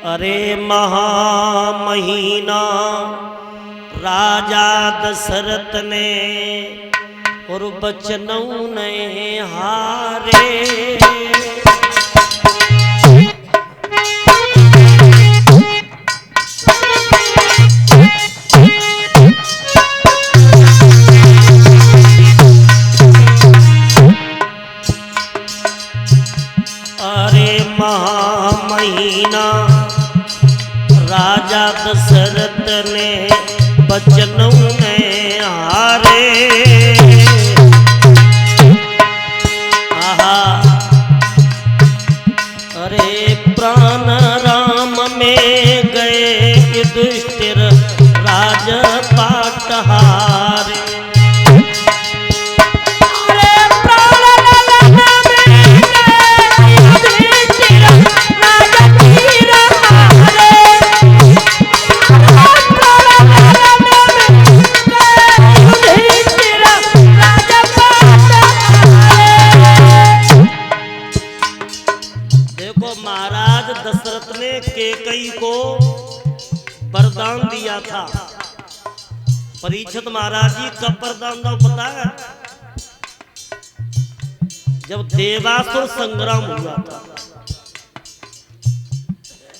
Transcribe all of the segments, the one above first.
अरे महामहीना राजा दशरथ ने और बचनों ने हारे। अरे महामहीना राजा दशरथ ने बचनों ने हारे। आहा अरे प्राण राम में गए युधिष्ठिर राजपाट हारे। महाराज दशरथ ने कैकेयी को वरदान दिया था। परीक्षित महाराज जी कब वरदान दो पता है? जब देवासुर संग्राम हुआ था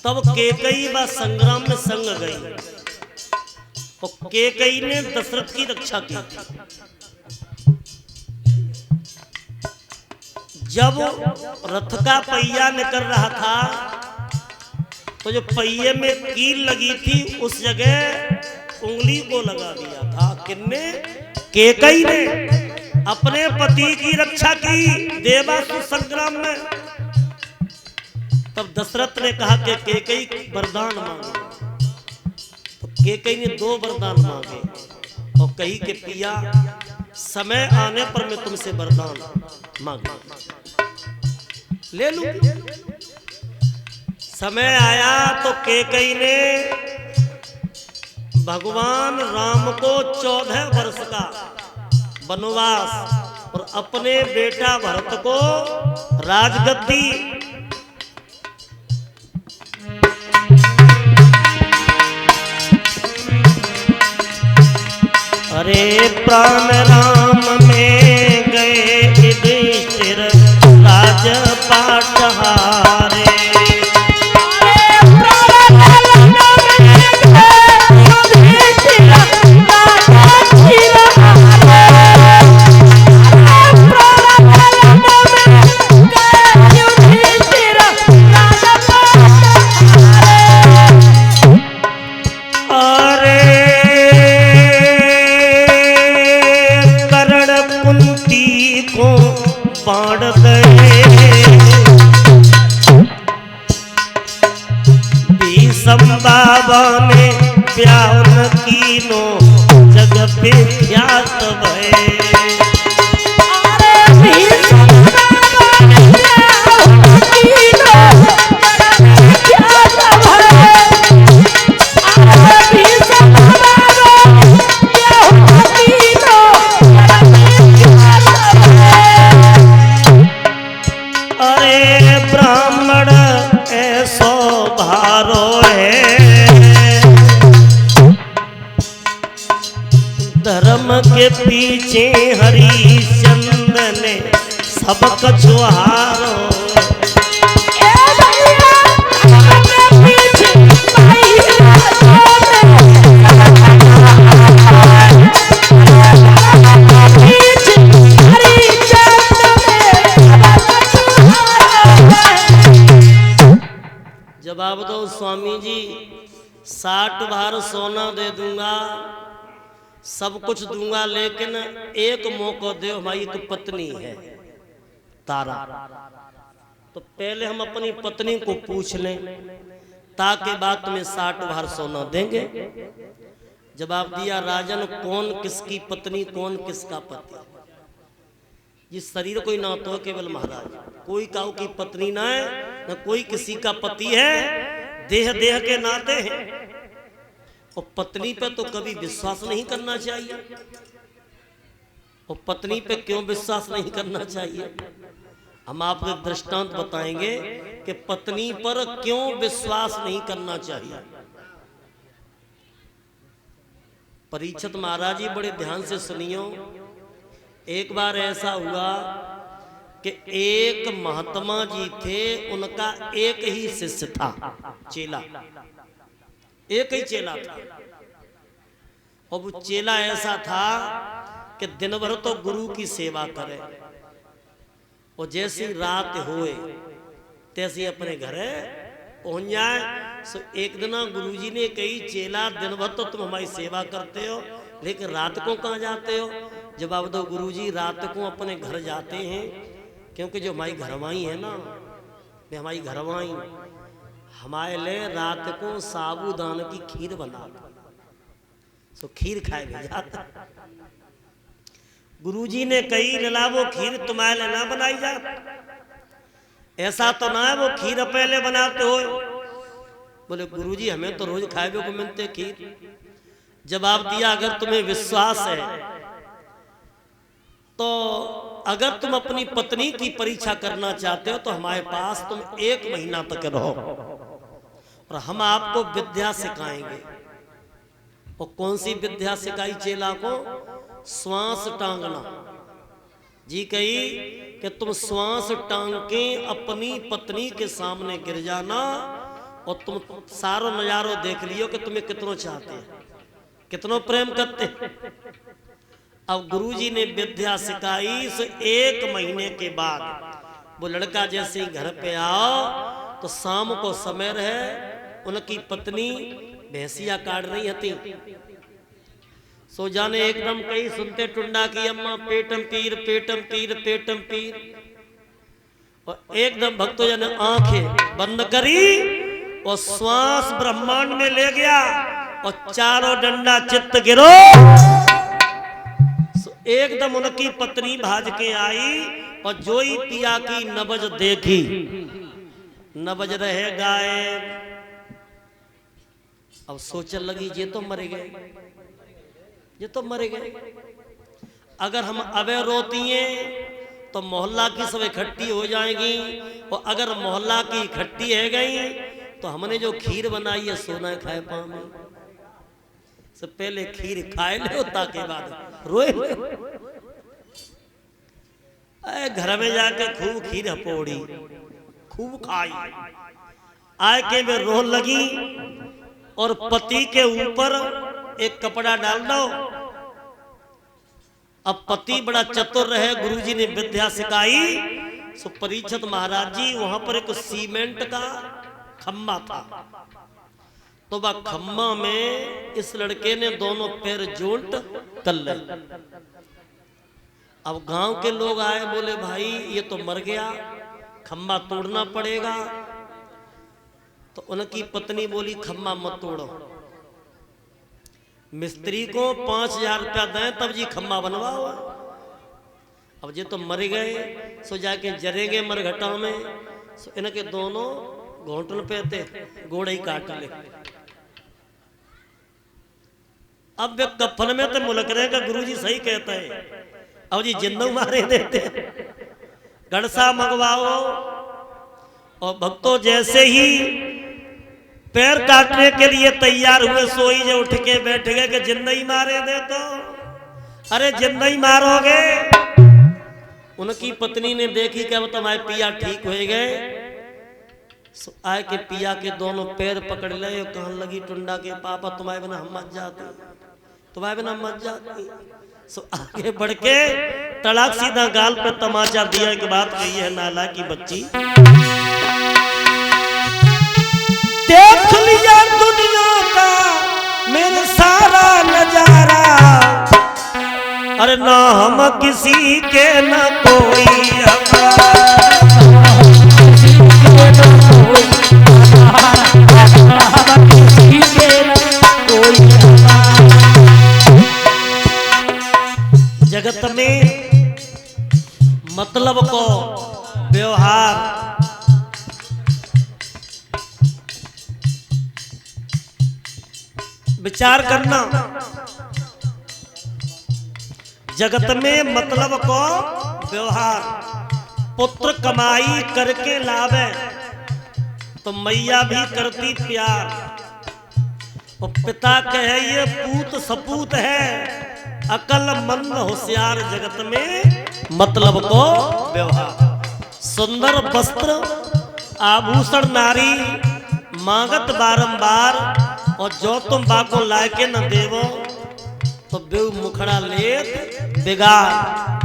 तब कैकेयी व संग्राम में संग गई और कैकेयी ने दशरथ की रक्षा की। जब रथ का पहिया निकल रहा था तो जो पहिए में कील लगी थी उस जगह उंगली को लगा दिया था। किसने? कैकेयी ने अपने पति की रक्षा की देवासुर संग्राम में। तब दशरथ ने कहा कि कैकेयी वरदान मांगे। तो कैकेयी ने 2 वरदान मांगे और कही कि पिया समय आने पर मैं तुमसे वरदान मांगू ले लूं। समय आया तो कैकेयी ने भगवान राम को 14 वर्ष का वनवास और अपने बेटा भरत को राजगद्दी। अरे प्राण राम में गए युधिष्ठिर राजपाट हारे। बाण गए भीषम बाबा ने ब्याह कीनो जग विख्यात भये। धर्म के पीछे हरिश्चंद्र ने सबक छुहारो। जवाब दो स्वामी जी। 60 भार सोना दे दूंगा, सब कुछ दूंगा, लेकिन एक मौका दे। हमारी तो पत्नी है तारा, तो पहले हम अपनी पत्नी को पूछ लें ताकि बाद में 60 भार सोना देंगे। जवाब दिया राजन, कौन किसकी पत्नी कौन किसका पति? जिस शरीर कोई ना तो केवल महाराज, कोई काऊ की पत्नी ना है न कोई किसी का पति है। देह देह के नाते हैं और पत्नी पे तो कभी विश्वास नहीं करना चाहिए। और पत्नी पे क्यों विश्वास नहीं करना चाहिए? हम आपको एक दृष्टांत बताएंगे कि पत्नी पर क्यों विश्वास नहीं करना चाहिए। परीक्षित महाराज जी बड़े ध्यान से सुनियो। एक बार ऐसा हुआ कि एक महात्मा जी थे, उनका एक ही शिष्य था, चेला, एक ही चेला था। और वो चेला ऐसा था कि दिन भर तो गुरु की सेवा करे और जैसी रात होए तैसी अपने घर पहुंच जाए। सो एक दिन गुरुजी ने कही, चेला दिन भर तो तुम हमारी सेवा करते हो, लेकिन रात को कहाँ जाते हो? जवाब दो, गुरुजी रात को अपने घर जाते हैं, क्योंकि जो हमारी घरवाई है ना, वे हमारी घरवाई हमारे लिए रात को साबूदाना की खीर बना, सो खीर खाए भी जाता। गुरुजी ने कही, लला वो खीर तुम्हारे लिए ना बनाई जा, ऐसा तो ना है वो खीर पहले बनाते हो। बोले गुरुजी हमें तो रोज खाए को मिलते खीर। जवाब दिया, अगर तुम्हें विश्वास है तो अगर तुम अपनी पत्नी की परीक्षा करना चाहते हो तो हमारे पास तुम 1 महीना तक रहो और हम आपको विद्या सिखाएंगे। और कौन सी विद्या सिखाई चेला को? श्वास टांगना। जी कही कि तुम श्वास टांग के अपनी पत्नी के सामने गिर जाना और तुम सारो नजारो देख लियो कि तुम्हें कितनो चाहते हैं, कितनो प्रेम करते। अब गुरुजी ने विद्या सिखाई। सो 1 महीने के बाद वो लड़का जैसे ही घर पे आओ तो शाम को समय रहे, उनकी पत्नी भैंसिया काट रही थी। सो जाने एकदम कहीं सुनते टुंडा की अम्मा पेटम पीर पेटम पीर पेटम पीर। और एकदम भक्तों ने आंखें बंद करी और श्वास ब्रह्मांड में ले गया और चारों डंडा चित्त गिरो। एकदम उनकी पत्नी भाज के आई और जो ही पिया की नबज देखी, नबज रहे गायब। अब सोचने लगी, ये तो मर गए, ये तो मर गए। अगर हम अबे रोती हैं तो मोहल्ला की सब इकट्ठी हो जाएगी, और अगर मोहल्ला की इकट्ठी है गई तो हमने जो खीर बनाई है सोना खाए पाए। सब पहले खीर खाए लो ताकि बाद रोए। घर में जाके खूब खीर हपोड़ी, खूब खाई। आए के में रोह लगी और पति के ऊपर एक कपड़ा डाल दो। अब पति बड़ा चतुर रहे, गुरुजी ने विद्या सिखाई। सो परीक्षित महाराज जी वहां पर एक सीमेंट का खम्मा था, तो वह खम्मा में इस लड़के ने दोनों पैर जोंट कर ले। अब गांव के लोग आए, बोले भाई ये तो मर गया, खम्मा तोड़ना पड़ेगा। तो उनकी पत्नी बोली खम्मा मत तोड़ो, मिस्त्री को 5000 रुपया दें तब जी खम्मा बनवाओ। अब ये तो मर गए, सो जाके जरेंगे मरघटा में। सो इनके दोनों घोंटन पे थे, गोड़े ही काट ले। अब वे कफन में तो मुलक रहे का गुरुजी सही कहता है। अब जी जिंदा मारे देते, गड़सा मंगवाओ। और भक्तों जैसे ही पैर काटने के लिए तैयार हुए, सोई जो उठ के बैठ गए कि जिंदा ही मारे दे तो। अरे जिंदा ही मारोगे? उनकी पत्नी ने देखी कि अब तुम्हारे पिया ठीक हो गए। आए के पिया के दोनों पैर पकड़ ले और कहने लगी, टुंडा के पापा तुम्हारे बिना हम मत जाते, तुम्हारे बिना मत जाते। सो आगे बढ़ के तड़ाक सीधा गाल पे तमाचा दिया कि बात कही है नाला की बच्ची। देख लिया दुनिया का मेरे सारा नजारा, अरे ना हम किसी के ना कोई जगत में मतलब को व्यवहार विचार करना। जगत में मतलब को व्यवहार पुत्र कमाई करके लावे तो मैया भी करती प्यार, और पिता कहे ये पूत सपूत है, अकलमंद होशियार जगत में मतलब को व्यवहार। सुंदर वस्त्र आभूषण नारी मांगत बारंबार, और जो तुम बाको लायके न देवो तो बेउ मुखड़ा लेत बिगाड़।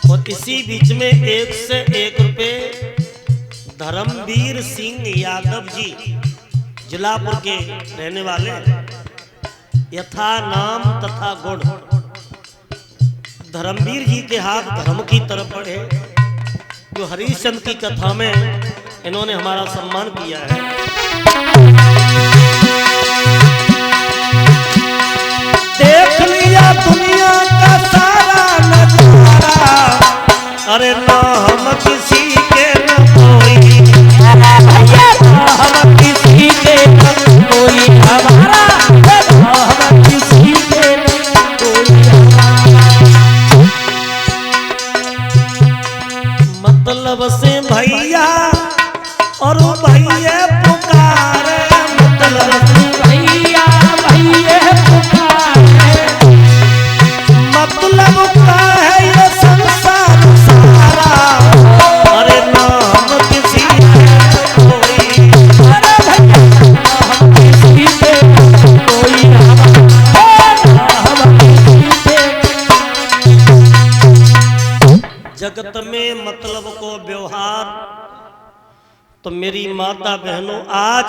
और इसी बीच में 1 से 1 रुपए धर्मवीर सिंह यादव जी जिलापुर के रहने वाले, यथा नाम तथा गुण, धर्मवीर जी के हाथ धर्म की तरफ बढ़े। जो हरिश्चंद्र की कथा में इन्होंने हमारा सम्मान किया है। देख लिया दुनिया का सारा नजारा, अरे ना हम किसी के न कोई, हम किसी के न कोई हमारा, हम किसी के न कोई मतलब से भैया और भैया पुकारे, मतलब से भैया भैया पुकारे, मतलब का है ये संसार सारा, अरे नाम किसी के कोई, अरे भैया हम किसी के कोई, हम किसी के। जगत में मतलब को व्यवहार। तो मेरी माता बहनों, आज